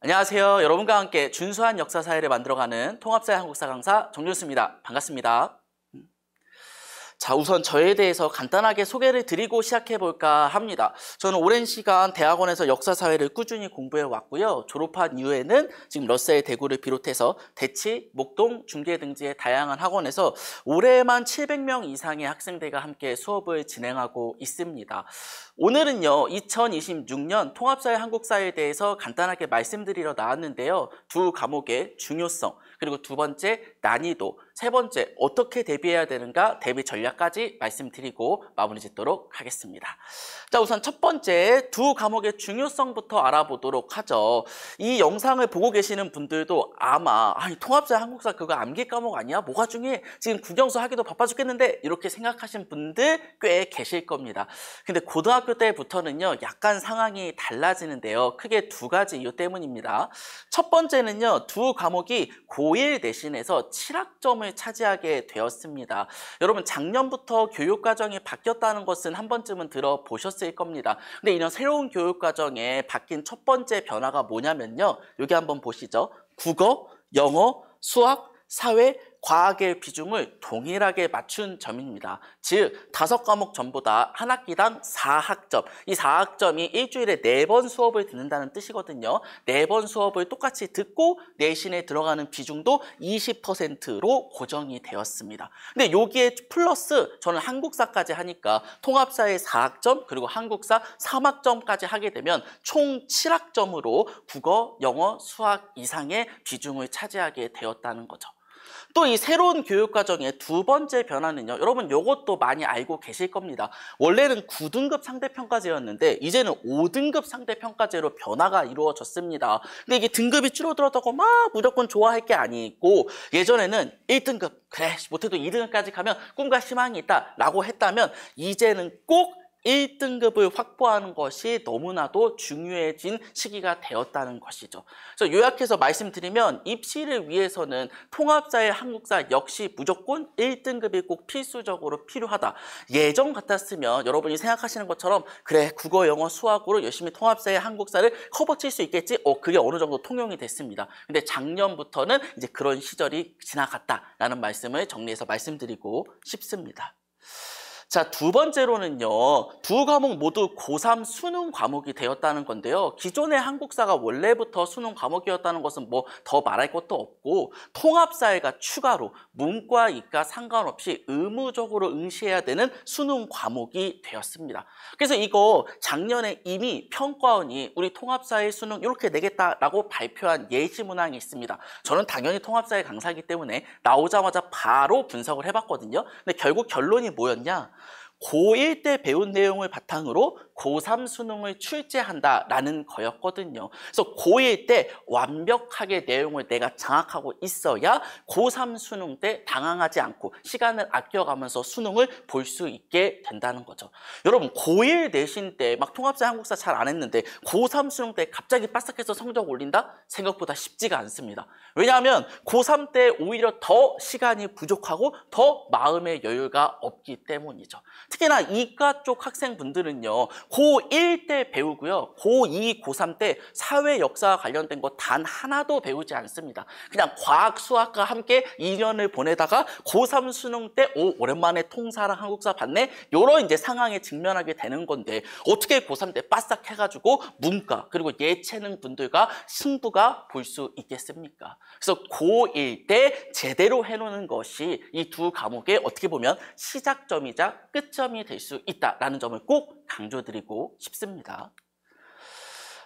안녕하세요. 여러분과 함께 준수한 역사사회를 만들어가는 통합사회 한국사 강사 정준수입니다. 반갑습니다. 자, 우선 저에 대해서 간단하게 소개를 드리고 시작해볼까 합니다. 저는 오랜 시간 대학원에서 역사사회를 꾸준히 공부해 왔고요. 졸업한 이후에는 지금 러셀 대구를 비롯해서 대치, 목동, 중계 등지의 다양한 학원에서 올해만 700명 이상의 학생들과 함께 수업을 진행하고 있습니다. 오늘은요, 2026년 통합사회 한국사에 대해서 간단하게 말씀드리러 나왔는데요. 두 과목의 중요성, 그리고 두 번째 난이도, 세 번째 어떻게 대비해야 되는가 대비 전략까지 말씀드리고 마무리 짓도록 하겠습니다. 자, 우선 첫 번째 두 과목의 중요성부터 알아보도록 하죠. 이 영상을 보고 계시는 분들도 아마 통합사회 한국사 그거 암기 과목 아니야? 뭐가 중요해? 지금 국영수 하기도 바빠 죽겠는데 이렇게 생각하신 분들 꽤 계실 겁니다. 근데 고등학교 때부터는요, 약간 상황이 달라지는데요. 크게 두 가지 이유 때문입니다. 첫 번째는요, 두 과목이 고1 대신해서 7학점을 차지하게 되었습니다. 여러분, 작년부터 교육과정이 바뀌었다는 것은 한 번쯤은 들어보셨을 겁니다. 근데 이런 새로운 교육과정에 바뀐 첫 번째 변화가 뭐냐면요. 여기 한번 보시죠. 국어, 영어, 수학, 사회, 과학의 비중을 동일하게 맞춘 점입니다. 즉, 5과목 전부 다 한 학기당 4학점. 이 4학점이 일주일에 4번 수업을 듣는다는 뜻이거든요. 4번 수업을 똑같이 듣고 내신에 들어가는 비중도 20%로 고정이 되었습니다. 근데 여기에 플러스 저는 한국사까지 하니까 통합사의 4학점 그리고 한국사 3학점까지 하게 되면 총 7학점으로 국어, 영어, 수학 이상의 비중을 차지하게 되었다는 거죠. 또 이 새로운 교육과정의 두 번째 변화는요, 여러분 이것도 많이 알고 계실 겁니다. 원래는 9등급 상대평가제였는데 이제는 5등급 상대평가제로 변화가 이루어졌습니다. 근데 이게 등급이 줄어들었다고 막 무조건 좋아할 게 아니고, 예전에는 1등급 그래 못해도 2등급까지 가면 꿈과 희망이 있다 라고 했다면 이제는 꼭 1등급을 확보하는 것이 너무나도 중요해진 시기가 되었다는 것이죠. 그래서 요약해서 말씀드리면 입시를 위해서는 통합사회 한국사 역시 무조건 1등급이 꼭 필수적으로 필요하다. 예전 같았으면 여러분이 생각하시는 것처럼 그래 국어, 영어, 수학으로 열심히 통합사회 한국사를 커버칠 수 있겠지? 그게 어느 정도 통용이 됐습니다. 근데 작년부터는 이제 그런 시절이 지나갔다라는 말씀을 정리해서 말씀드리고 싶습니다. 자, 두 번째로는요, 두 과목 모두 고3 수능 과목이 되었다는 건데요. 기존의 한국사가 원래부터 수능 과목이었다는 것은 뭐 더 말할 것도 없고, 통합사회가 추가로 문과, 이과 상관없이 의무적으로 응시해야 되는 수능 과목이 되었습니다. 그래서 이거 작년에 이미 평가원이 우리 통합사회 수능 이렇게 내겠다라고 발표한 예시 문항이 있습니다. 저는 당연히 통합사회 강사이기 때문에 나오자마자 바로 분석을 해봤거든요. 근데 결국 결론이 뭐였냐? 고1 때 배운 내용을 바탕으로 고3 수능을 출제한다라는 거였거든요. 그래서 고1 때 완벽하게 내용을 내가 장악하고 있어야 고3 수능 때 당황하지 않고 시간을 아껴가면서 수능을 볼 수 있게 된다는 거죠. 여러분, 고1 내신 때 막 통합사회 한국사 잘 안 했는데 고3 수능 때 갑자기 빠삭해서 성적 올린다? 생각보다 쉽지가 않습니다. 왜냐하면 고3 때 오히려 더 시간이 부족하고 더 마음의 여유가 없기 때문이죠. 특히나 이과 쪽 학생분들은요, 고1 때 배우고요, 고2, 고3 때 사회 역사와 관련된 거 단 하나도 배우지 않습니다. 그냥 과학, 수학과 함께 2년을 보내다가 고3 수능 때 오랜만에 통사랑 한국사 봤네? 이런 이제 상황에 직면하게 되는 건데, 어떻게 고3 때 바싹 해가지고 문과 그리고 예체능 분들과 승부가 볼 수 있겠습니까? 그래서 고1 때 제대로 해놓는 것이 이 두 과목의 어떻게 보면 시작점이자 끝점이 될 수 있다는 점을 꼭 강조드리고 싶습니다.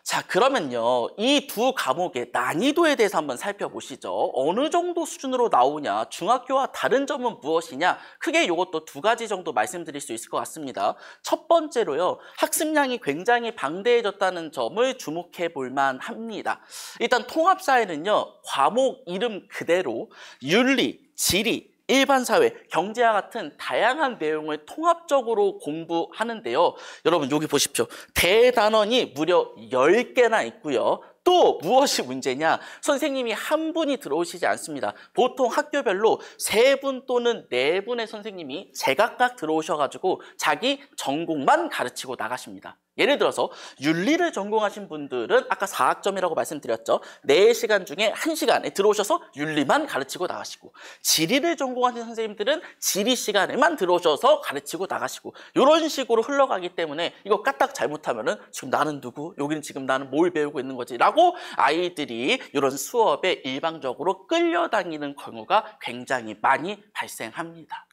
자, 그러면요, 이 두 과목의 난이도에 대해서 한번 살펴보시죠. 어느 정도 수준으로 나오냐, 중학교와 다른 점은 무엇이냐, 크게 이것도 두 가지 정도 말씀드릴 수 있을 것 같습니다. 첫 번째로요, 학습량이 굉장히 방대해졌다는 점을 주목해 볼 만합니다. 일단 통합사회는요, 과목 이름 그대로 윤리, 지리, 일반사회, 경제와 같은 다양한 내용을 통합적으로 공부하는데요. 여러분 여기 보십시오. 대단원이 무려 10개나 있고요. 또 무엇이 문제냐? 선생님이 한 분이 들어오시지 않습니다. 보통 학교별로 3분 또는 4분의 선생님이 제각각 들어오셔가지고 자기 전공만 가르치고 나가십니다. 예를 들어서 윤리를 전공하신 분들은 아까 4학점이라고 말씀드렸죠. 4시간 중에 1시간에 들어오셔서 윤리만 가르치고 나가시고, 지리를 전공하신 선생님들은 지리 시간에만 들어오셔서 가르치고 나가시고, 이런 식으로 흘러가기 때문에 이거 까딱 잘못하면은 지금 나는 누구? 여기는 지금 나는 뭘 배우고 있는 거지? 라고 아이들이 이런 수업에 일방적으로 끌려다니는 경우가 굉장히 많이 발생합니다.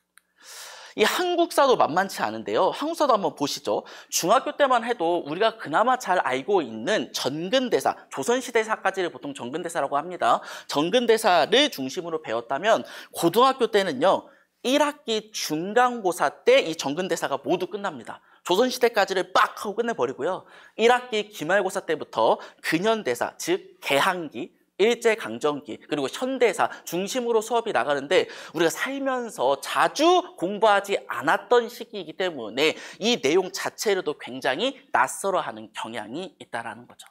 이 한국사도 만만치 않은데요. 한국사도 한번 보시죠. 중학교 때만 해도 우리가 그나마 잘 알고 있는 전근대사, 조선시대사까지를 보통 전근대사라고 합니다. 전근대사를 중심으로 배웠다면 고등학교 때는요, 1학기 중간고사 때 이 전근대사가 모두 끝납니다. 조선시대까지를 빡 하고 끝내버리고요. 1학기 기말고사 때부터 근현대사, 즉 개항기, 일제강점기, 그리고 현대사 중심으로 수업이 나가는데, 우리가 살면서 자주 공부하지 않았던 시기이기 때문에 이 내용 자체로도 굉장히 낯설어하는 경향이 있다는 거죠.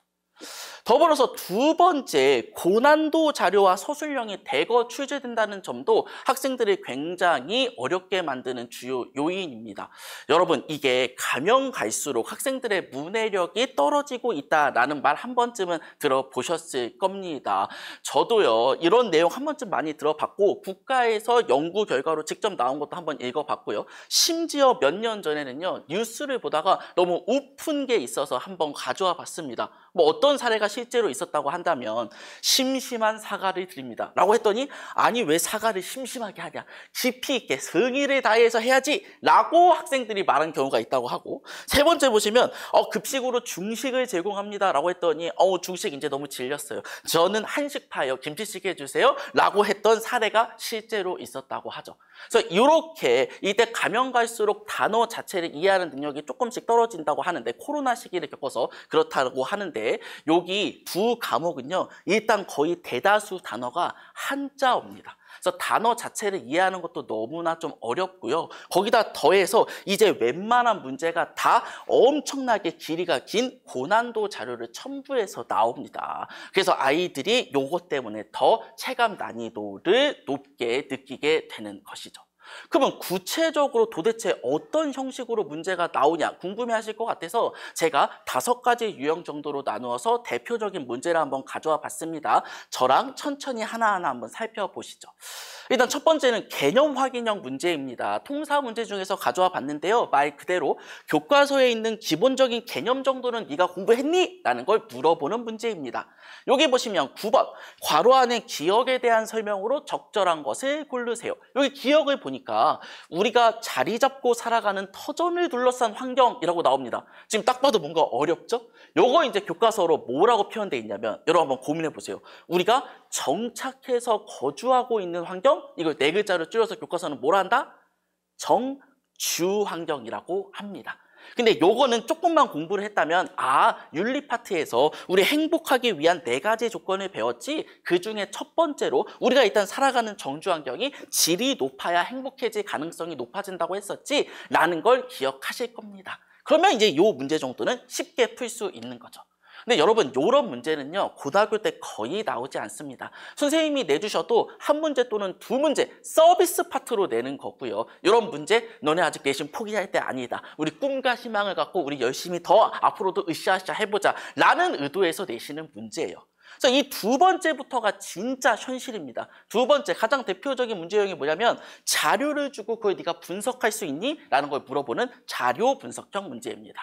더불어서 두 번째, 고난도 자료와 서술형이 대거 출제된다는 점도 학생들이 굉장히 어렵게 만드는 주요 요인입니다. 여러분, 이게 가면 갈수록 학생들의 문해력이 떨어지고 있다라는 말 한 번쯤은 들어보셨을 겁니다. 저도요, 이런 내용 한 번쯤 많이 들어봤고, 국가에서 연구 결과로 직접 나온 것도 한번 읽어봤고요. 심지어 몇 년 전에는요, 뉴스를 보다가 너무 우픈 게 있어서 한번 가져와 봤습니다. 뭐 어떤 사례가 실제로 있었다고 한다면, 심심한 사과를 드립니다 라고 했더니, 아니 왜 사과를 심심하게 하냐, 깊이 있게 성의를 다해서 해야지 라고 학생들이 말한 경우가 있다고 하고, 세 번째 보시면 급식으로 중식을 제공합니다 라고 했더니 중식 이제 너무 질렸어요, 저는 한식파예요, 김치찌개 해주세요 라고 했던 사례가 실제로 있었다고 하죠. 그래서 이렇게 이때 가면 갈수록 단어 자체를 이해하는 능력이 조금씩 떨어진다고 하는데, 코로나 시기를 겪어서 그렇다고 하는데, 여기 두 과목은요, 일단 거의 대다수 단어가 한자어입니다. 그래서 단어 자체를 이해하는 것도 너무나 좀 어렵고요. 거기다 더해서 이제 웬만한 문제가 다 엄청나게 길이가 긴 고난도 자료를 첨부해서 나옵니다. 그래서 아이들이 요것 때문에 더 체감 난이도를 높게 느끼게 되는 것이죠. 그러면 구체적으로 도대체 어떤 형식으로 문제가 나오냐 궁금해하실 것 같아서 제가 5가지 유형 정도로 나누어서 대표적인 문제를 한번 가져와 봤습니다. 저랑 천천히 하나하나 한번 살펴보시죠. 일단 첫 번째는 개념 확인형 문제입니다. 통사 문제 중에서 가져와 봤는데요, 말 그대로 교과서에 있는 기본적인 개념 정도는 네가 공부했니? 라는 걸 물어보는 문제입니다. 여기 보시면 9번, 괄호 안에 기억에 대한 설명으로 적절한 것을 고르세요. 여기 기억을 보니까 우리가 자리 잡고 살아가는 터전을 둘러싼 환경이라고 나옵니다. 지금 딱 봐도 뭔가 어렵죠? 요거 이제 교과서로 뭐라고 표현되어 있냐면, 여러분 한번 고민해 보세요. 우리가 정착해서 거주하고 있는 환경, 이걸 4글자로 줄여서 교과서는 뭐라 한다? 정주 환경이라고 합니다. 근데 요거는 조금만 공부를 했다면, 윤리 파트에서 우리 행복하기 위한 4가지 조건을 배웠지, 그 중에 첫 번째로 우리가 일단 살아가는 정주 환경이 질이 높아야 행복해질 가능성이 높아진다고 했었지 라는 걸 기억하실 겁니다. 그러면 이제 요 문제 정도는 쉽게 풀 수 있는 거죠. 근데 여러분, 이런 문제는요, 고등학교 때 거의 나오지 않습니다. 선생님이 내주셔도 한 문제 또는 2문제 서비스 파트로 내는 거고요. 이런 문제 너네 아직 내신 포기할 때 아니다, 우리 꿈과 희망을 갖고 우리 열심히 더 앞으로도 으쌰으쌰 해보자 라는 의도에서 내시는 문제예요. 그래서 이 2번째부터가 진짜 현실입니다. 2번째 가장 대표적인 문제 유형이 뭐냐면, 자료를 주고 그걸 네가 분석할 수 있니? 라는 걸 물어보는 자료 분석형 문제입니다.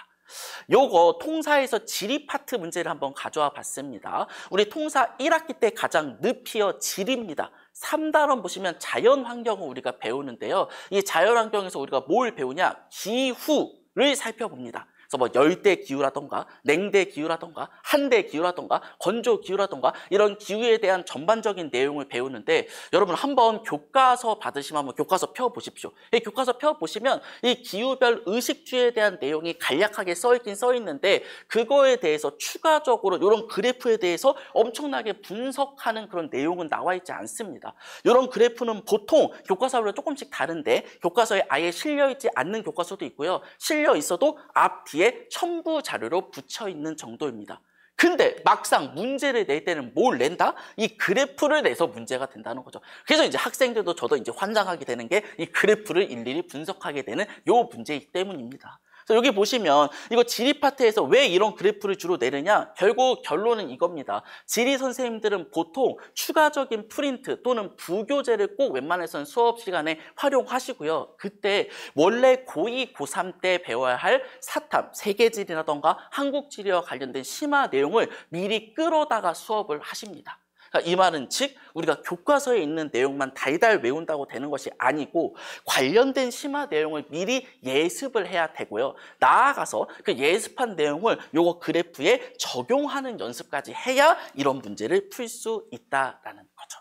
요거 통사에서 지리 파트 문제를 한번 가져와 봤습니다. 우리 통사 1학기 때 가장 늪이어 지리입니다. 3단원 보시면 자연환경을 우리가 배우는데요, 이 자연환경에서 우리가 뭘 배우냐? 기후를 살펴봅니다. 그래서 뭐 열대 기후라던가 냉대 기후라던가 한대 기후라던가 건조 기후라던가 이런 기후에 대한 전반적인 내용을 배우는데, 여러분 한번 교과서 받으시면 한번 교과서 펴보십시오. 이 교과서 펴보시면 이 기후별 의식주에 대한 내용이 간략하게 써있긴 써있는데, 그거에 대해서 추가적으로 이런 그래프에 대해서 엄청나게 분석하는 그런 내용은 나와 있지 않습니다. 이런 그래프는 보통 교과서별로 조금씩 다른데, 교과서에 아예 실려있지 않는 교과서도 있고요, 실려 있어도 앞뒤 첨부 자료로 붙여있는 정도입니다. 근데 막상 문제를 낼 때는 뭘 낸다? 이 그래프를 내서 문제가 된다는 거죠. 그래서 이제 학생들도 저도 이제 환장하게 되는 게 이 그래프를 일일이 분석하게 되는 요 문제이기 때문입니다. 그래서 여기 보시면 이거 지리 파트에서 왜 이런 그래프를 주로 내느냐? 결국 결론은 이겁니다. 지리 선생님들은 보통 추가적인 프린트 또는 부교재를 꼭 웬만해서는 수업 시간에 활용하시고요. 그때 원래 고2, 고3 때 배워야 할 사탐, 세계지리라던가 한국지리와 관련된 심화 내용을 미리 끌어다가 수업을 하십니다. 그러니까 이 말은 즉 우리가 교과서에 있는 내용만 달달 외운다고 되는 것이 아니고 관련된 심화 내용을 미리 예습을 해야 되고요. 나아가서 그 예습한 내용을 요거 그래프에 적용하는 연습까지 해야 이런 문제를 풀 수 있다라는 거죠.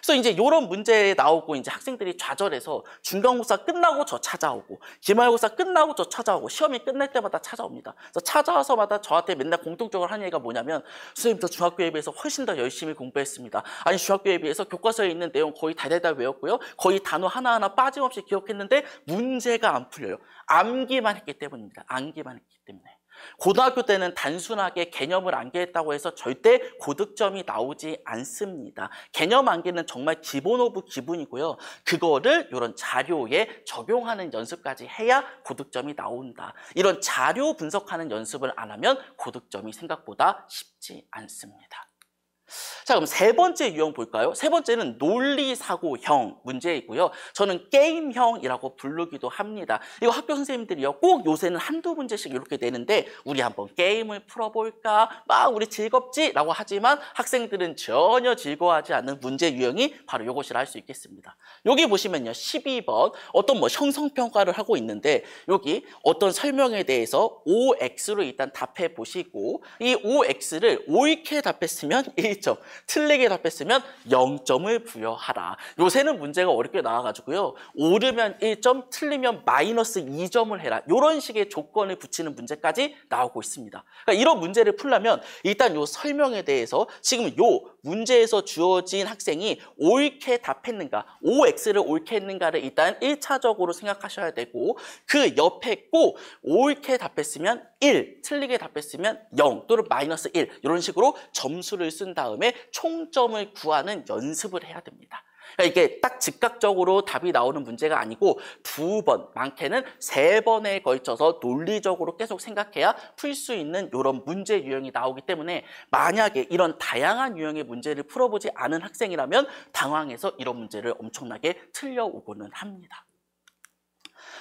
그래서 이제 이런 문제 나오고 이제 학생들이 좌절해서 중간고사 끝나고 저 찾아오고 기말고사 끝나고 저 찾아오고 시험이 끝날 때마다 찾아옵니다. 그래서 찾아와서마다 저한테 맨날 공통적으로 하는 얘기가 뭐냐면 선생님 저 중학교에 비해서 훨씬 더 열심히 공부했습니다. 아니 중학교에 비해서 교과서에 있는 내용 거의 달달달 외웠고요. 거의 단어 하나하나 빠짐없이 기억했는데 문제가 안 풀려요. 암기만 했기 때문입니다. 암기만 했기 때문에. 고등학교 때는 단순하게 개념을 암기했다고 해서 절대 고득점이 나오지 않습니다. 개념 암기는 정말 기본 오브 기본이고요. 그거를 이런 자료에 적용하는 연습까지 해야 고득점이 나온다. 이런 자료 분석하는 연습을 안 하면 고득점이 생각보다 쉽지 않습니다. 자, 그럼 세 번째 유형 볼까요? 세 번째는 논리사고형 문제이고요. 저는 게임형이라고 부르기도 합니다. 이거 학교 선생님들이요. 꼭 요새는 한두 문제씩 이렇게 내는데 우리 한번 게임을 풀어볼까? 막 우리 즐겁지? 라고 하지만 학생들은 전혀 즐거워하지 않는 문제 유형이 바로 이것이라 할 수 있겠습니다. 여기 보시면요. 12번 어떤 형성평가를 하고 있는데 여기 어떤 설명에 대해서 OX로 일단 답해 보시고 이 OX를 옳게 답했으면 1점, 틀리게 답했으면 0점을 부여하라. 요새는 문제가 어렵게 나와가지고요. 옳으면 1점, 틀리면 마이너스 2점을 해라. 이런 식의 조건을 붙이는 문제까지 나오고 있습니다. 그러니까 이런 문제를 풀려면 일단 요 설명에 대해서 지금 요 문제에서 주어진 학생이 옳게 답했는가, OX를 옳게 했는가를 일단 1차적으로 생각하셔야 되고 그 옆에 꼭 옳게 답했으면 1, 틀리게 답했으면 0 또는 마이너스 1 이런 식으로 점수를 쓴 다음에 총점을 구하는 연습을 해야 됩니다. 그러니까 이게 딱 즉각적으로 답이 나오는 문제가 아니고 2번, 많게는 3번에 걸쳐서 논리적으로 계속 생각해야 풀 수 있는 이런 문제 유형이 나오기 때문에 만약에 이런 다양한 유형의 문제를 풀어보지 않은 학생이라면 당황해서 이런 문제를 엄청나게 틀려오고는 합니다.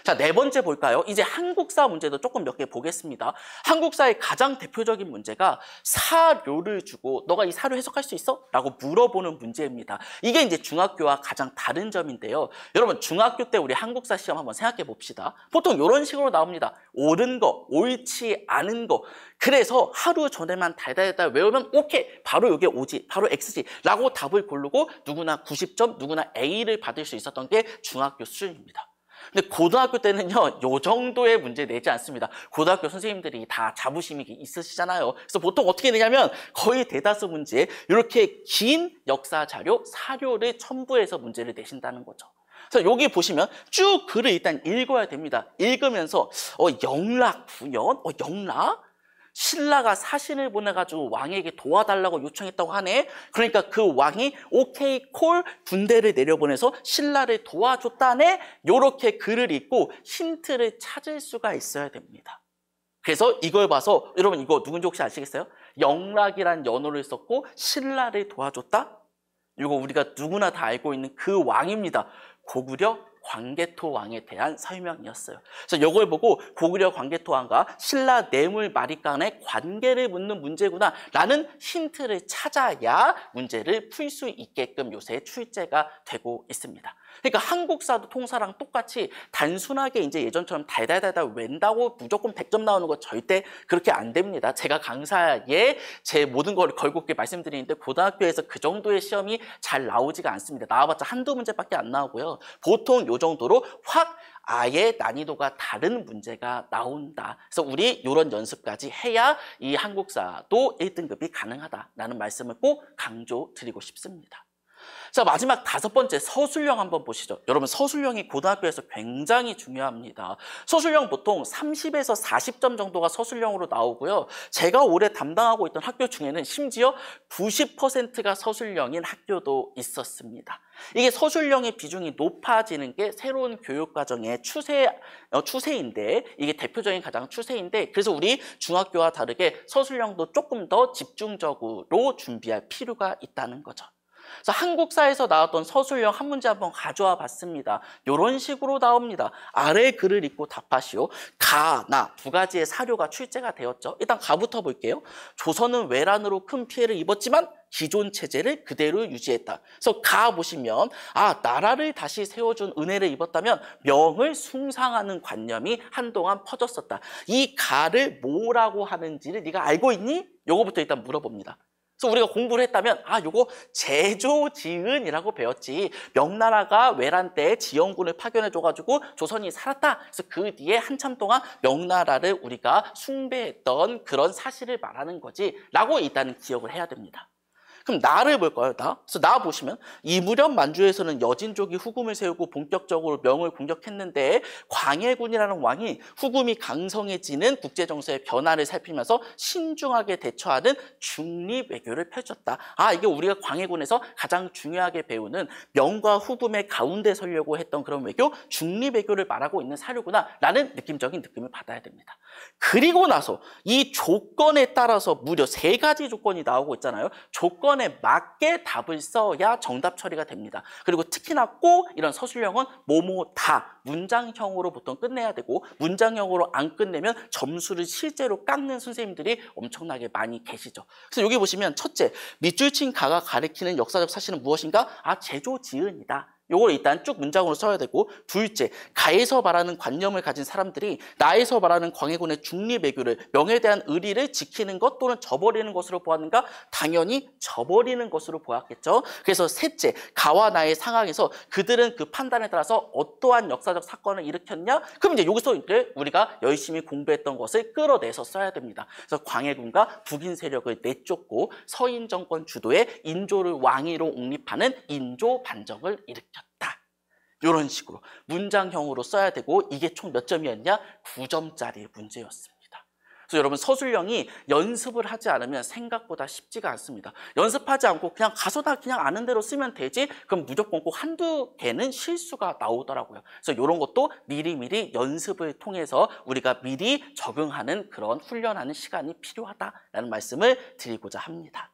자, 네 번째 볼까요? 이제 한국사 문제도 조금 몇 개 보겠습니다. 한국사의 가장 대표적인 문제가 사료를 주고 너가 이 사료 해석할 수 있어? 라고 물어보는 문제입니다. 이게 이제 중학교와 가장 다른 점인데요. 여러분 중학교 때 우리 한국사 시험 한번 생각해 봅시다. 보통 이런 식으로 나옵니다. 옳은 거, 옳지 않은 거. 그래서 하루 전에만 달달달 외우면 오케이, 바로 이게 O지, 바로 X지 라고 답을 고르고 누구나 90점, 누구나 A를 받을 수 있었던 게 중학교 수준입니다. 근데 고등학교 때는요, 요 정도의 문제 내지 않습니다. 고등학교 선생님들이 다 자부심이 있으시잖아요. 그래서 보통 어떻게 내냐면 거의 대다수 문제에 이렇게 긴 역사 자료, 사료를 첨부해서 문제를 내신다는 거죠. 그래서 여기 보시면 쭉 글을 일단 읽어야 됩니다. 읽으면서 영락 구현, 영락? 신라가 사신을 보내가지고 왕에게 도와달라고 요청했다고 하네. 그러니까 그 왕이 오케이 콜 군대를 내려보내서 신라를 도와줬다네. 요렇게 글을 읽고 힌트를 찾을 수가 있어야 됩니다. 그래서 이걸 봐서 여러분 이거 누군지 혹시 아시겠어요? 영락이란 연호를 썼고 신라를 도와줬다? 이거 우리가 누구나 다 알고 있는 그 왕입니다. 고구려 광개토 왕에 대한 설명이었어요. 그래서 이걸 보고 고구려 광개토 왕과 신라 뇌물 마리 간의 관계를 묻는 문제구나 라는 힌트를 찾아야 문제를 풀 수 있게끔 요새 출제가 되고 있습니다. 그러니까 한국사도 통사랑 똑같이 단순하게 이제 예전처럼 달달달달 웬다고 무조건 100점 나오는 거 절대 그렇게 안 됩니다. 제가 강사에 제 모든 걸 걸고 이렇게 말씀드리는데 고등학교에서 그 정도의 시험이 잘 나오지가 않습니다. 나와봤자 한두 문제밖에 안 나오고요. 보통 요 정도로 확 아예 난이도가 다른 문제가 나온다. 그래서 우리 이런 연습까지 해야 이 한국사도 1등급이 가능하다라는 말씀을 꼭 강조드리고 싶습니다. 자, 마지막 5번째 서술형 한번 보시죠. 여러분 서술형이 고등학교에서 굉장히 중요합니다. 서술형 보통 30에서 40점 정도가 서술형으로 나오고요. 제가 올해 담당하고 있던 학교 중에는 심지어 90%가 서술형인 학교도 있었습니다. 이게 서술형의 비중이 높아지는 게 새로운 교육과정의 추세인데, 이게 대표적인 가장 추세인데, 그래서 우리 중학교와 다르게 서술형도 조금 더 집중적으로 준비할 필요가 있다는 거죠. 그래서 한국사에서 나왔던 서술형 한 문제 한번 가져와 봤습니다. 이런 식으로 나옵니다. 아래 글을 읽고 답하시오. 가, 나 두 가지의 사료가 출제가 되었죠. 일단 가부터 볼게요. 조선은 외란으로 큰 피해를 입었지만 기존 체제를 그대로 유지했다. 그래서 가 보시면 나라를 다시 세워준 은혜를 입었다면 명을 숭상하는 관념이 한동안 퍼졌었다. 이 가를 뭐라고 하는지를 네가 알고 있니? 요거부터 일단 물어봅니다. 그래서 우리가 공부를 했다면 요거 제조지은이라고 배웠지. 명나라가 외란 때 지영군을 파견해줘가지고 조선이 살았다. 그래서 그 뒤에 한참 동안 명나라를 우리가 숭배했던 그런 사실을 말하는 거지 라고 일단은 기억을 해야 됩니다. 그럼 나를 볼까요? 나? 그래서 나 보시면 이 무렵 만주에서는 여진족이 후금을 세우고 본격적으로 명을 공격했는데 광해군이라는 왕이 후금이 강성해지는 국제정세의 변화를 살피면서 신중하게 대처하는 중립 외교를 펼쳤다. 이게 우리가 광해군에서 가장 중요하게 배우는 명과 후금의 가운데 서려고 했던 그런 외교, 중립 외교를 말하고 있는 사료구나 라는 느낌적인 느낌을 받아야 됩니다. 그리고 나서 이 조건에 따라서 무려 3가지 조건이 나오고 있잖아요. 조건에 맞게 답을 써야 정답 처리가 됩니다. 그리고 특히나 꼭 이런 서술형은 뭐뭐다 문장형으로 보통 끝내야 되고, 문장형으로 안 끝내면 점수를 실제로 깎는 선생님들이 엄청나게 많이 계시죠. 그래서 여기 보시면 첫째, 밑줄 친 가가 가리키는 역사적 사실은 무엇인가? 제조지은이다. 요걸 일단 쭉 문장으로 써야 되고, 둘째, 가에서 말하는 관념을 가진 사람들이 나에서 말하는 광해군의 중립외교를, 명에 대한 의리를 지키는 것 또는 저버리는 것으로 보았는가? 당연히 저버리는 것으로 보았겠죠. 그래서 셋째, 가와 나의 상황에서 그들은 그 판단에 따라서 어떠한 역사적 사건을 일으켰냐? 그럼 이제 여기서 이제 우리가 열심히 공부했던 것을 끌어내서 써야 됩니다. 그래서 광해군과 북인 세력을 내쫓고 서인 정권 주도의 인조를 왕위로 옹립하는 인조 반정을 일으켰다. 이런 식으로 문장형으로 써야 되고, 이게 총 몇 점이었냐? 9점짜리 문제였습니다. 그래서 여러분 서술형이 연습을 하지 않으면 생각보다 쉽지가 않습니다. 연습하지 않고 그냥 가서 다 그냥 아는 대로 쓰면 되지? 그럼 무조건 꼭 한두 개는 실수가 나오더라고요. 그래서 이런 것도 미리미리 연습을 통해서 우리가 미리 적응하는 그런 훈련하는 시간이 필요하다라는 말씀을 드리고자 합니다.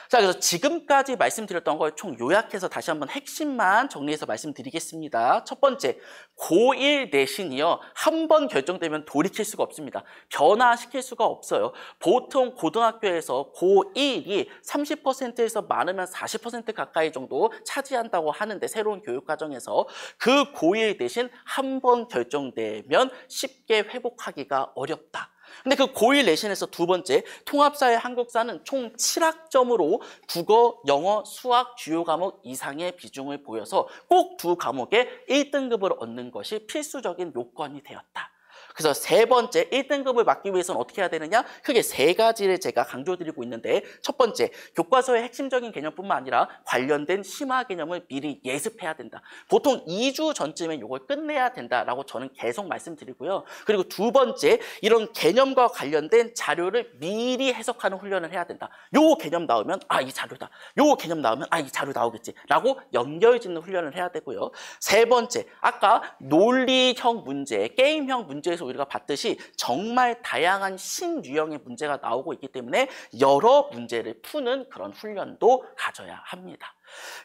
자, 그래서 지금까지 말씀드렸던 걸 총 요약해서 다시 한번 핵심만 정리해서 말씀드리겠습니다. 첫 번째, 고1 내신이요. 한 번 결정되면 돌이킬 수가 없습니다. 변화시킬 수가 없어요. 보통 고등학교에서 고1이 30%에서 많으면 40% 가까이 정도 차지한다고 하는데, 새로운 교육과정에서 그 고1 내신 한 번 결정되면 쉽게 회복하기가 어렵다. 근데 그 고1 내신에서 두 번째, 통합사회 한국사는 총 7학점으로 국어, 영어, 수학 주요 과목 이상의 비중을 보여서 꼭 두 과목에 1등급을 얻는 것이 필수적인 요건이 되었다. 그래서 세 번째, 1등급을 받기 위해서는 어떻게 해야 되느냐? 크게 3가지를 제가 강조드리고 있는데, 첫 번째, 교과서의 핵심적인 개념뿐만 아니라 관련된 심화 개념을 미리 예습해야 된다. 보통 2주 전쯤에 이걸 끝내야 된다라고 저는 계속 말씀드리고요. 그리고 두 번째, 이런 개념과 관련된 자료를 미리 해석하는 훈련을 해야 된다. 요 개념 나오면 이 자료다. 요 개념 나오면 이 자료 나오겠지 라고 연결짓는 훈련을 해야 되고요. 세 번째, 아까 논리형 문제, 게임형 문제에서 우리가 봤듯이 정말 다양한 신유형의 문제가 나오고 있기 때문에 여러 문제를 푸는 그런 훈련도 가져야 합니다.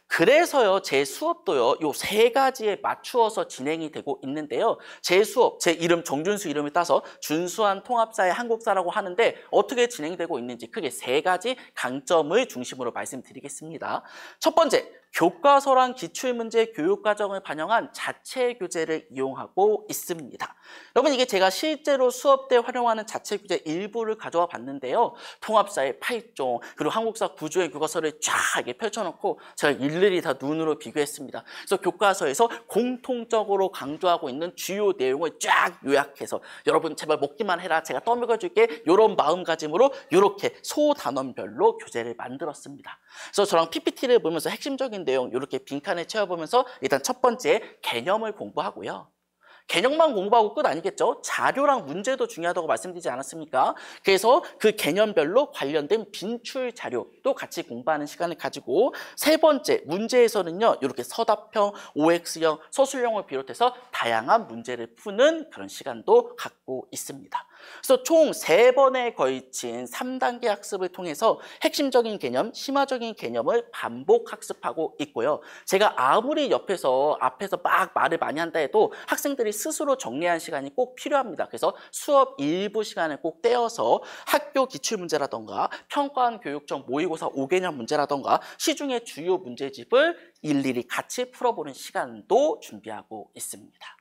그래서요, 제 수업도요, 요 3가지에 맞추어서 진행이 되고 있는데요. 제 수업, 제 이름 정준수 이름을 따서 준수한 통합사의 한국사라고 하는데, 어떻게 진행되고 있는지 크게 3가지 강점을 중심으로 말씀드리겠습니다. 첫 번째, 교과서랑 기출문제 교육과정을 반영한 자체 교재를 이용하고 있습니다. 여러분, 이게 제가 실제로 수업 때 활용하는 자체 교재 일부를 가져와 봤는데요. 통합사의 8종, 그리고 한국사 구조의 교과서를 쫙 이렇게 펼쳐놓고 제가 일일이 다 눈으로 비교했습니다. 그래서 교과서에서 공통적으로 강조하고 있는 주요 내용을 쫙 요약해서 여러분 제발 먹기만 해라, 제가 떠먹여줄게, 이런 마음가짐으로 이렇게 소단원별로 교재를 만들었습니다. 그래서 저랑 PPT를 보면서 핵심적인 내용 이렇게 빈칸을 채워보면서 일단 첫 번째 개념을 공부하고요. 개념만 공부하고 끝 아니겠죠? 자료랑 문제도 중요하다고 말씀드리지 않았습니까? 그래서 그 개념별로 관련된 빈출 자료도 같이 공부하는 시간을 가지고, 세 번째 문제에서는요, 이렇게 서답형, OX형, 서술형을 비롯해서 다양한 문제를 푸는 그런 시간도 갖고 있습니다. 그래서 총 3번에 걸친 3단계 학습을 통해서 핵심적인 개념, 심화적인 개념을 반복 학습하고 있고요. 제가 아무리 앞에서 막 말을 많이 한다 해도 학생들이 스스로 정리하는 시간이 꼭 필요합니다. 그래서 수업 일부 시간을 꼭 떼어서 학교 기출문제라던가 평가원 교육청 모의고사 5개년 문제라던가 시중의 주요 문제집을 일일이 같이 풀어보는 시간도 준비하고 있습니다.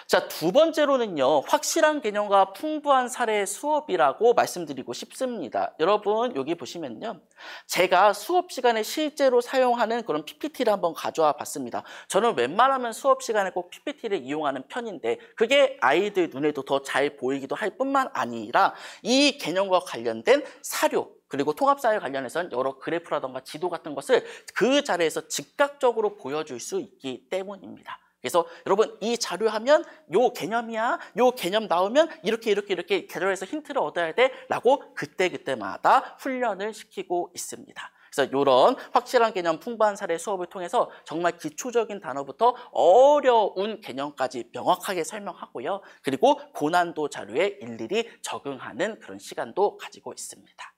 자, 두 번째로는요, 확실한 개념과 풍부한 사례 수업이라고 말씀드리고 싶습니다. 여러분 여기 보시면요, 제가 수업 시간에 실제로 사용하는 그런 PPT를 한번 가져와 봤습니다. 저는 웬만하면 수업 시간에 꼭 PPT를 이용하는 편인데 그게 아이들 눈에도 더 잘 보이기도 할 뿐만 아니라 이 개념과 관련된 사료, 그리고 통합사회 관련해서는 여러 그래프라던가 지도 같은 것을 그 자리에서 즉각적으로 보여줄 수 있기 때문입니다. 그래서 여러분 이 자료 하면 요 개념이야, 요 개념 나오면 이렇게 자료에서 힌트를 얻어야 돼 라고 그때마다 훈련을 시키고 있습니다. 그래서 이런 확실한 개념, 풍부한 사례 수업을 통해서 정말 기초적인 단어부터 어려운 개념까지 명확하게 설명하고요. 그리고 고난도 자료에 일일이 적응하는 그런 시간도 가지고 있습니다.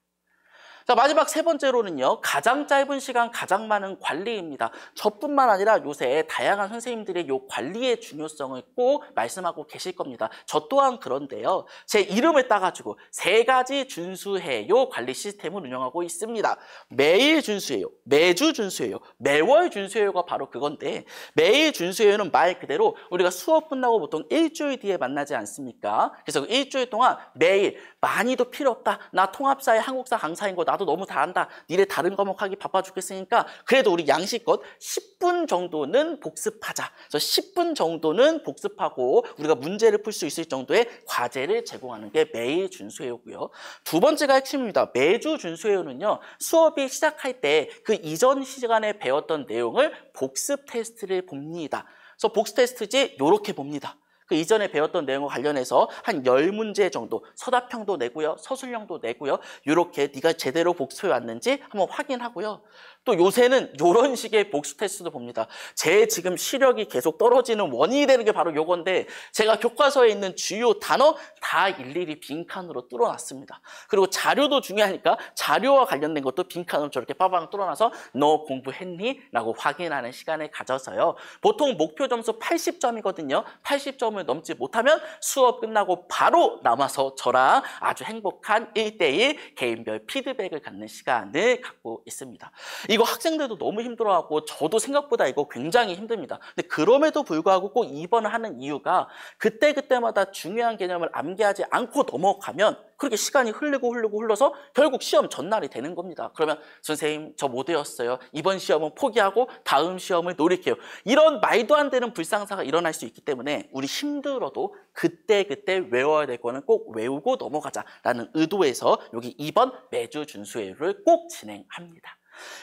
자, 마지막 세 번째로는요, 가장 짧은 시간 가장 많은 관리입니다. 저뿐만 아니라 요새 다양한 선생님들이 요 관리의 중요성을 꼭 말씀하고 계실 겁니다. 저 또한 그런데요, 제 이름을 따가지고 3가지 준수해요 관리 시스템을 운영하고 있습니다. 매일 준수해요, 매주 준수해요, 매월 준수해요가 바로 그건데, 매일 준수해요는 말 그대로 우리가 수업 끝나고 보통 일주일 뒤에 만나지 않습니까? 그래서 그 일주일 동안 매일 많이도 필요 없다, 나 통합사회 한국사 강사인 거 나도 너무 잘한다, 니네 다른 과목 하기 바빠 죽겠으니까 그래도 우리 양식껏 10분 정도는 복습하자. 그래서 10분 정도는 복습하고 우리가 문제를 풀 수 있을 정도의 과제를 제공하는 게 매일 준수해요고요. 두 번째가 핵심입니다. 매주 준수해요는요, 수업이 시작할 때 그 이전 시간에 배웠던 내용을 복습 테스트를 봅니다. 그래서 복습 테스트지 이렇게 봅니다. 그 이전에 배웠던 내용과 관련해서 한 10문제 정도 서답형도 내고요, 서술형도 내고요, 이렇게 네가 제대로 복습해 왔는지 한번 확인하고요. 또 요새는 이런 식의 복습 테스트도 봅니다. 제 지금 시력이 계속 떨어지는 원인이 되는 게 바로 요건데, 제가 교과서에 있는 주요 단어 다 일일이 빈칸으로 뚫어놨습니다. 그리고 자료도 중요하니까 자료와 관련된 것도 빈칸으로 저렇게 빠방 뚫어놔서 너 공부했니? 라고 확인하는 시간을 가져서요. 보통 목표 점수 80점이거든요. 80점을 넘지 못하면 수업 끝나고 바로 남아서 저랑 아주 행복한 1대1 개인별 피드백을 갖는 시간을 갖고 있습니다. 이거 학생들도 너무 힘들어하고 저도 생각보다 이거 굉장히 힘듭니다. 근데 그럼에도 불구하고 꼭 2번을 하는 이유가 그때마다 중요한 개념을 암기하지 않고 넘어가면 그렇게 시간이 흘러서 결국 시험 전날이 되는 겁니다. 그러면 선생님 저 못 외웠어요, 이번 시험은 포기하고 다음 시험을 노릴게요, 이런 말도 안 되는 불상사가 일어날 수 있기 때문에 우리 힘들어도 그때 외워야 될 거는 꼭 외우고 넘어가자라는 의도에서 여기 2번 매주 준수회를 꼭 진행합니다.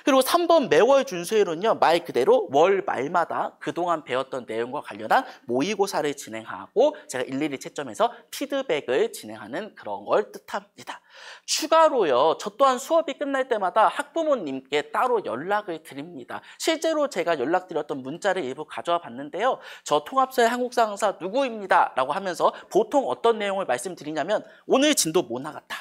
그리고 3번 매월 준수회로는요, 말 그대로 월 말마다 그동안 배웠던 내용과 관련한 모의고사를 진행하고 제가 일일이 채점해서 피드백을 진행하는 그런 걸 뜻합니다. 추가로요, 저 또한 수업이 끝날 때마다 학부모님께 따로 연락을 드립니다. 실제로 제가 연락드렸던 문자를 일부 가져와 봤는데요, 저 통합사회 한국사 강사 누구입니다 라고 하면서 보통 어떤 내용을 말씀드리냐면 오늘 진도 못 나갔다,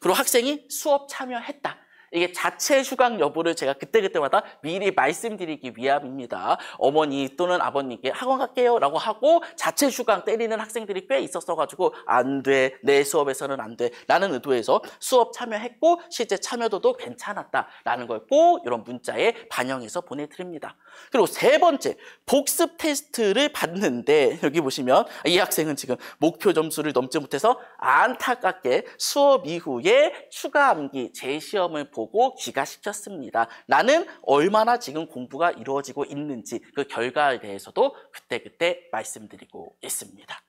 그리고 학생이 수업 참여했다, 이게 자체 휴강 여부를 제가 그때그때마다 미리 말씀드리기 위함입니다. 어머니 또는 아버님께 학원 갈게요 라고 하고 자체 휴강 때리는 학생들이 꽤 있었어가지고 안 돼, 내 수업에서는 안 돼 라는 의도에서 수업 참여했고 실제 참여도도 괜찮았다라는 걸 꼭 이런 문자에 반영해서 보내드립니다. 그리고 세 번째, 복습 테스트를 받는데 여기 보시면 이 학생은 지금 목표 점수를 넘지 못해서 안타깝게 수업 이후에 추가 암기 재시험을 보고 귀가시켰습니다. 나는 얼마나 지금 공부가 이루어지고 있는지 그 결과에 대해서도 그때그때 말씀드리고 있습니다.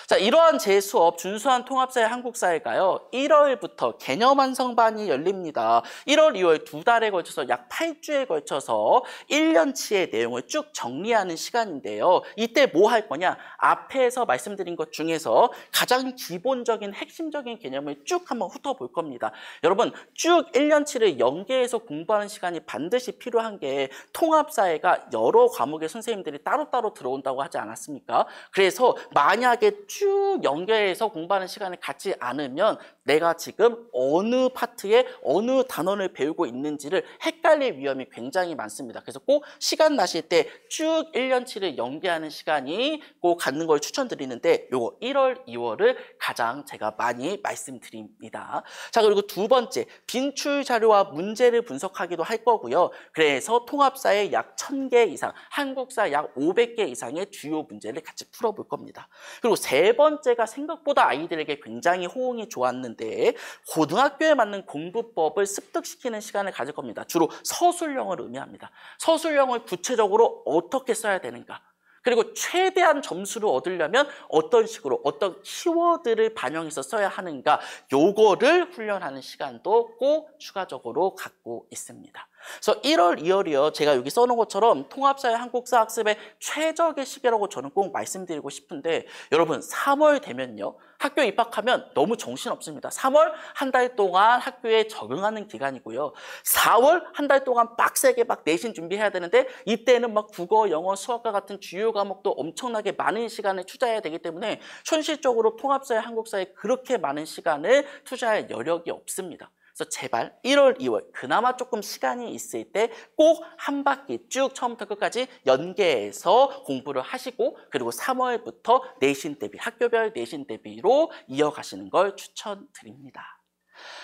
자, 이러한 제 수업 준수한 통합사회 한국사회가요 1월부터 개념 완성반이 열립니다. 1월, 2월 두 달에 걸쳐서 약 8주에 걸쳐서 1년치의 내용을 쭉 정리하는 시간인데요. 이때 뭐 할 거냐? 앞에서 말씀드린 것 중에서 가장 기본적인 핵심적인 개념을 쭉 한번 훑어볼 겁니다. 여러분, 쭉 1년치를 연계해서 공부하는 시간이 반드시 필요한 게 통합사회가 여러 과목의 선생님들이 따로따로 들어온다고 하지 않았습니까? 그래서 만약에 쭉 연결해서 공부하는 시간을 갖지 않으면 내가 지금 어느 파트에 어느 단원을 배우고 있는지를 헷갈릴 위험이 굉장히 많습니다. 그래서 꼭 시간 나실 때 쭉 1년치를 연계하는 시간이 꼭 갖는 걸 추천드리는데 요거 1월, 2월을 가장 제가 많이 말씀드립니다. 자, 그리고 두 번째, 빈출 자료와 문제를 분석하기도 할 거고요. 그래서 통합사에 약 1000개 이상, 한국사 약 500개 이상의 주요 문제를 같이 풀어볼 겁니다. 그리고 세 번째가 생각보다 아이들에게 굉장히 호응이 좋았는데 고등학교에 맞는 공부법을 습득시키는 시간을 가질 겁니다. 주로 서술형을 의미합니다. 서술형을 구체적으로 어떻게 써야 되는가? 그리고 최대한 점수를 얻으려면 어떤 식으로 어떤 키워드를 반영해서 써야 하는가 요거를 훈련하는 시간도 꼭 추가적으로 갖고 있습니다. 그래서 1월, 2월이요. 제가 여기 써놓은 것처럼 통합사회 한국사 학습의 최적의 시기라고 저는 꼭 말씀드리고 싶은데 여러분 3월 되면요. 학교 입학하면 너무 정신없습니다. 3월 한 달 동안 학교에 적응하는 기간이고요. 4월 한 달 동안 빡세게 막 내신 준비해야 되는데 이때는 막 국어, 영어, 수학과 같은 주요 과목도 엄청나게 많은 시간을 투자해야 되기 때문에 현실적으로 통합사회 한국사에 그렇게 많은 시간을 투자할 여력이 없습니다. 그래서 제발 1월, 2월 그나마 조금 시간이 있을 때 꼭 한 바퀴 쭉 처음부터 끝까지 연계해서 공부를 하시고 그리고 3월부터 내신 대비, 학교별 내신 대비로 이어가시는 걸 추천드립니다.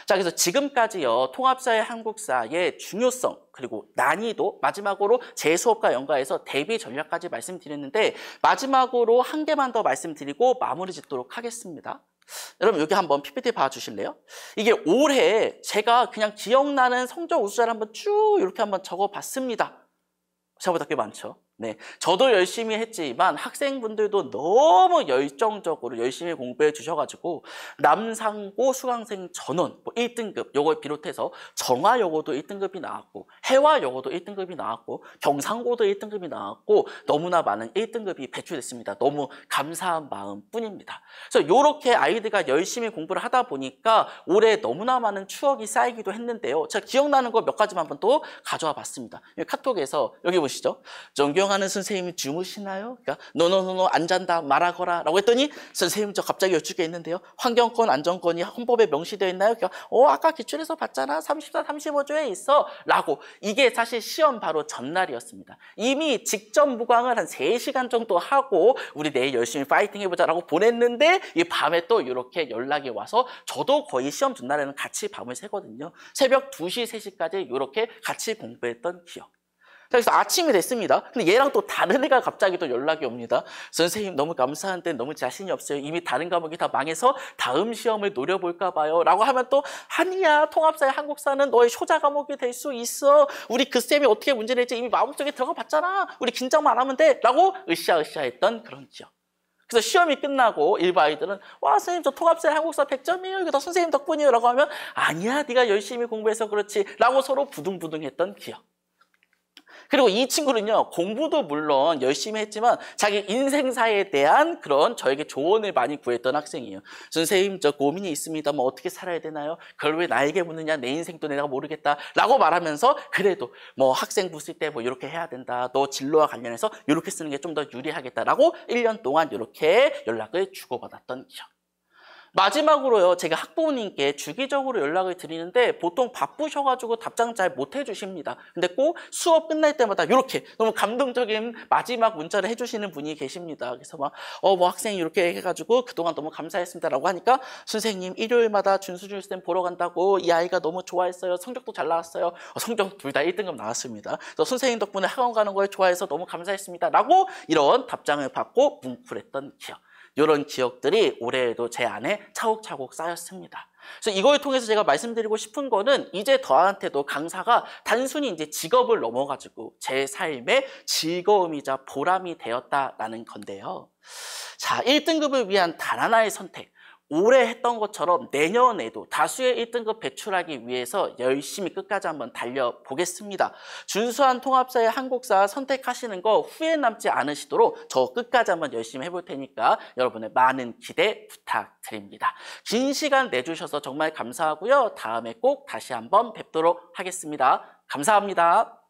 자, 그래서 지금까지요 통합사회 한국사의 중요성 그리고 난이도 마지막으로 제 수업과 연관해서 대비 전략까지 말씀드렸는데 마지막으로 한 개만 더 말씀드리고 마무리 짓도록 하겠습니다. 여러분 여기 한번 PPT 봐주실래요? 이게 올해 제가 그냥 기억나는 성적 우수자를 한번 쭉 이렇게 한번 적어봤습니다. 생각보다 꽤 많죠. 네, 저도 열심히 했지만 학생분들도 너무 열정적으로 열심히 공부해 주셔가지고 남상고 수강생 전원 1등급 요걸 비롯해서 정화여고도 1등급이 나왔고 해화여고도 1등급이 나왔고 경상고도 1등급이 나왔고 너무나 많은 1등급이 배출됐습니다. 너무 감사한 마음뿐입니다. 그래서 이렇게 아이들과 열심히 공부를 하다 보니까 올해 너무나 많은 추억이 쌓이기도 했는데요. 제가 기억나는 거 몇 가지만 한번 또 가져와 봤습니다. 카톡에서 여기 보시죠. 존경하는 선생님이 주무시나요? 그러니까 노노노노 안 잔다 말하거라 라고 했더니 선생님 저 갑자기 여쭙게 있는데요. 환경권 안전권이 헌법에 명시되어 있나요? 그러니까 아까 기출에서 봤잖아. 34, 35조에 있어 라고. 이게 사실 시험 바로 전날이었습니다. 이미 직전 무광을 한 3시간 정도 하고 우리 내일 열심히 파이팅 해보자 라고 보냈는데 이 밤에 또 이렇게 연락이 와서 저도 거의 시험 전날에는 같이 밤을 새거든요. 새벽 2시, 3시까지 이렇게 같이 공부했던 기억. 그래서 아침이 됐습니다. 근데 얘랑 또 다른 애가 갑자기 또 연락이 옵니다. 선생님 너무 감사한데 너무 자신이 없어요. 이미 다른 과목이 다 망해서 다음 시험을 노려볼까 봐요. 라고 하면 또 아니야 통합사회 한국사는 너의 효자 과목이 될 수 있어. 우리 그 쌤이 어떻게 문제 낼지 이미 마음속에 들어가 봤잖아. 우리 긴장만 안 하면 돼. 라고 으쌰으쌰 했던 그런 기억. 그래서 시험이 끝나고 일부 아이들은 와 선생님 저 통합사회 한국사 100점이에요. 이거 다 선생님 덕분이에요. 라고 하면 아니야 네가 열심히 공부해서 그렇지. 라고 서로 부둥부둥 했던 기억. 그리고 이 친구는요 공부도 물론 열심히 했지만 자기 인생사에 대한 그런 저에게 조언을 많이 구했던 학생이에요. 선생님 저 고민이 있습니다. 뭐 어떻게 살아야 되나요? 그걸 왜 나에게 묻느냐? 내 인생도 내가 모르겠다 라고 말하면서 그래도 뭐 학생부 쓸 때 뭐 이렇게 해야 된다. 너 진로와 관련해서 이렇게 쓰는 게 좀 더 유리하겠다 라고 1년 동안 이렇게 연락을 주고받았던 기억. 마지막으로요, 제가 학부모님께 주기적으로 연락을 드리는데 보통 바쁘셔가지고 답장 잘 못 해주십니다. 근데 꼭 수업 끝날 때마다 이렇게 너무 감동적인 마지막 문자를 해주시는 분이 계십니다. 그래서 뭐 학생이 이렇게 해가지고 그동안 너무 감사했습니다라고 하니까 선생님 일요일마다 준수준수쌤 보러 간다고 이 아이가 너무 좋아했어요. 성적도 잘 나왔어요. 성적 둘 다 1등급 나왔습니다. 그래서 선생님 덕분에 학원 가는 걸 좋아해서 너무 감사했습니다. 라고 이런 답장을 받고 뭉클했던 기억. 이런 기억들이 올해에도 제 안에 차곡차곡 쌓였습니다. 그래서 이걸 통해서 제가 말씀드리고 싶은 거는 이제 저한테도 강사가 단순히 이제 직업을 넘어가지고 제 삶의 즐거움이자 보람이 되었다라는 건데요. 자, 1등급을 위한 단 하나의 선택. 올해 했던 것처럼 내년에도 다수의 1등급 배출하기 위해서 열심히 끝까지 한번 달려보겠습니다. 준수한 통합사의 한국사 선택하시는 거 후회 남지 않으시도록 저 끝까지 한번 열심히 해볼 테니까 여러분의 많은 기대 부탁드립니다. 긴 시간 내주셔서 정말 감사하고요. 다음에 꼭 다시 한번 뵙도록 하겠습니다. 감사합니다.